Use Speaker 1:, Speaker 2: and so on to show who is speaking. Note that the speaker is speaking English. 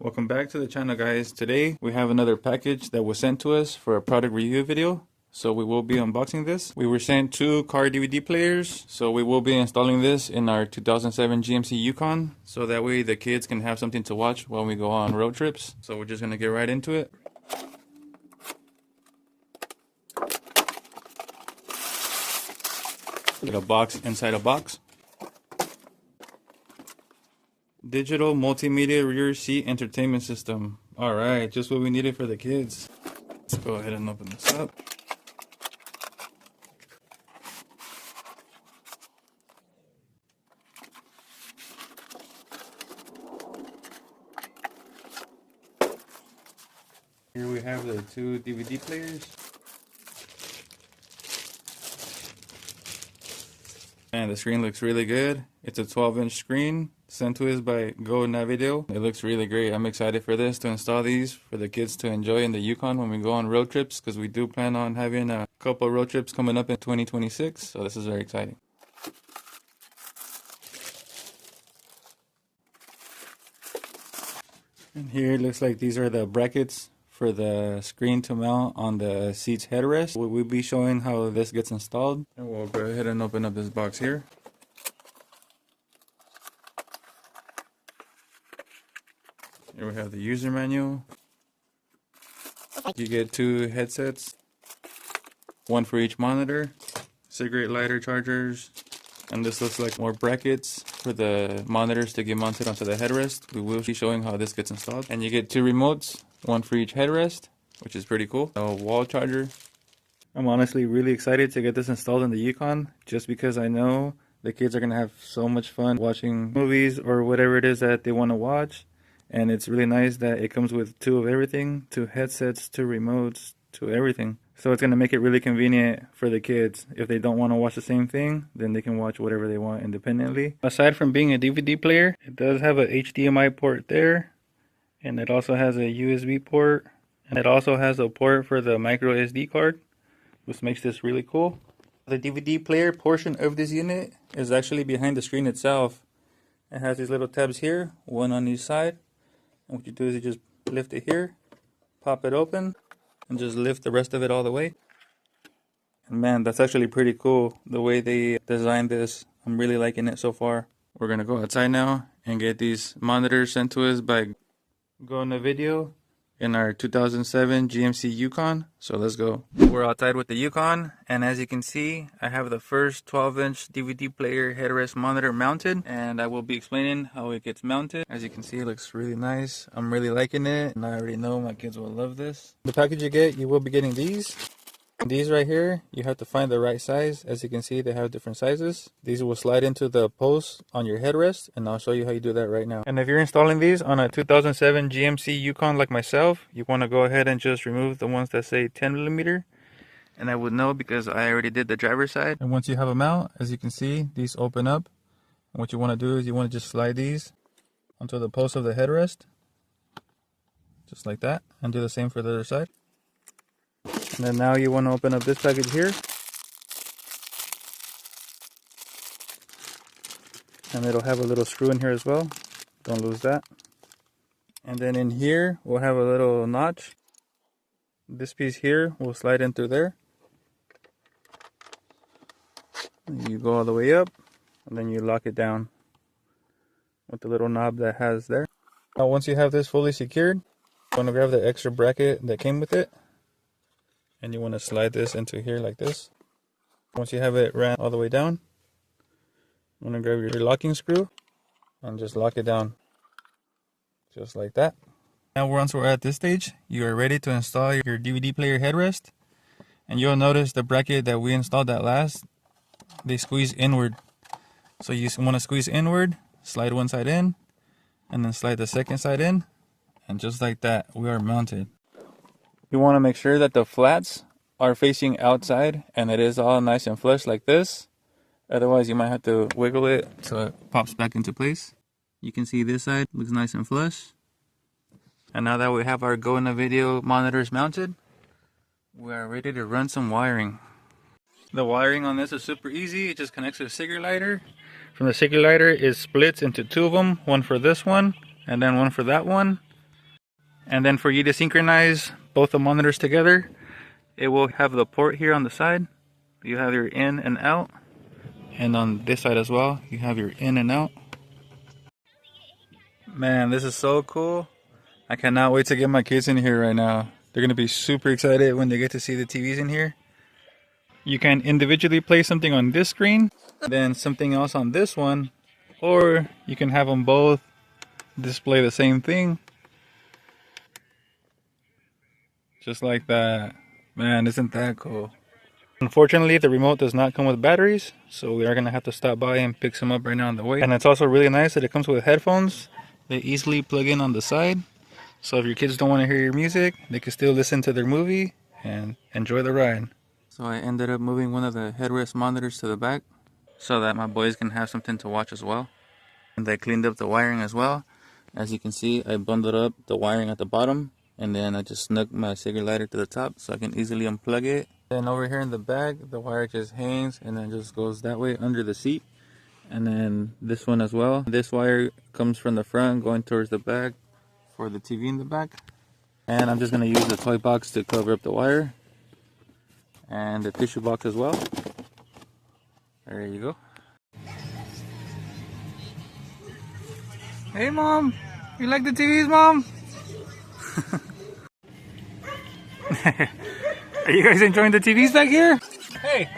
Speaker 1: Welcome back to the channel, guys. Today we have another package that was sent to us for a product review video. So we will be unboxing this. We were sent 2 car DVD players, so we will be installing this in our 2007 GMC Yukon, so that way the kids can have something to watch while we go on road trips. So we're just gonna get right into it. Get a box inside a box. Digital multimedia rear seat entertainment system. Alright, just what we needed for the kids. Let's go ahead and open this up. Here we have the 2 DVD players. And the screen looks really good. It's a 12-inch screen sent to us by Gonavidio. It looks really great. I'm excited for this, to install these for the kids to enjoy in the Yukon when we go on road trips, because we do plan on having a couple road trips coming up in 2026. So this is very exciting. And here it looks like these are the brackets for the screen to mount on the seat's headrest. We'll be showing how this gets installed. And we'll go ahead and open up this box here. Here we have the user manual. You get 2 headsets, 1 for each monitor, cigarette lighter chargers, and this looks like more brackets for the monitors to get mounted onto the headrest. We will be showing how this gets installed. And you get 2 remotes, 1 for each headrest, which is pretty cool. A wall charger. I'm honestly really excited to get this installed in the Yukon, just because I know the kids are going to have so much fun watching movies or whatever it is that they want to watch. And it's really nice that it comes with 2 of everything, 2 headsets, 2 remotes, 2 everything. So it's going to make it really convenient for the kids. If they don't want to watch the same thing, then they can watch whatever they want independently. Aside from being a DVD player, it does have a HDMI port there. And it also has a USB port. And it also has a port for the micro SD card, which makes this really cool. The DVD player portion of this unit is actually behind the screen itself. It has these little tabs here, 1 on each side. And what you do is you just lift it here, pop it open, and just lift the rest of it all the way. And man, that's actually pretty cool, the way they designed this. I'm really liking it so far. We're going to go outside now and get these monitors sent to us by Gonavidio in our 2007 GMC Yukon. So let's go. We're outside with the Yukon, and as you can see, I have the first 12-inch DVD player headrest monitor mounted, and I will be explaining how it gets mounted. As you can see, it looks really nice. I'm really liking it, and I already know my kids will love this. The package you get, you will be getting these. These right here, you have to find the right size. As you can see, they have different sizes. These will slide into the post on your headrest, and I'll show you how you do that right now. And if you're installing these on a 2007 GMC Yukon like myself, you want to go ahead and just remove the ones that say 10mm. And I would know because I already did the driver's side. And once you have them out, as you can see, these open up. And what you want to do is you want to just slide these onto the post of the headrest, just like that, and do the same for the other side. And then now you want to open up this package here. And it'll have a little screw in here as well. Don't lose that. And then in here, we'll have a little notch. This piece here will slide in through there. And you go all the way up, and then you lock it down with the little knob that has there. Now once you have this fully secured, you want to grab the extra bracket that came with it. And you want to slide this into here like this. Once you have it ran all the way down, you want to grab your locking screw and just lock it down, just like that. Now once we're at this stage, you are ready to install your DVD player headrest. And you'll notice the bracket that we installed that last, they squeeze inward. So you want to squeeze inward, slide one side in, and then slide the second side in. And just like that, we are mounted. You want to make sure that the flats are facing outside and it is all nice and flush like this. Otherwise, you might have to wiggle it so it pops back into place. You can see this side looks nice and flush. And now that we have our Gonavidio monitors mounted, we are ready to run some wiring. The wiring on this is super easy. It just connects to a cigarette lighter. From the cigarette lighter, it splits into 2 of them. One for this one, and then one for that one. And then for you to synchronize both the monitors together, it will have the port here on the side. You have your in and out. And on this side as well, you have your in and out. Man, this is so cool. I cannot wait to get my kids in here right now. They're going to be super excited when they get to see the TVs in here. You can individually play something on this screen, then something else on this one, or you can have them both display the same thing. Just like that. Man, isn't that cool? Unfortunately, the remote does not come with batteries, so we are going to have to stop by and pick some up right now on the way. And it's also really nice that it comes with headphones. They easily plug in on the side. So if your kids don't want to hear your music, they can still listen to their movie and enjoy the ride. So I ended up moving one of the headrest monitors to the back so that my boys can have something to watch as well. And I cleaned up the wiring as well. As you can see, I bundled up the wiring at the bottom, and then I just snuck my cigarette lighter to the top so I can easily unplug it. Then over here in the back, the wire just hangs and then just goes that way under the seat. And then this one as well. This wire comes from the front going towards the back for the TV in the back. And I'm just going to use the toy box to cover up the wire. And the tissue box as well. There you go. Hey Mom! You like the TVs, Mom? Are you guys enjoying the TVs back here? Hey!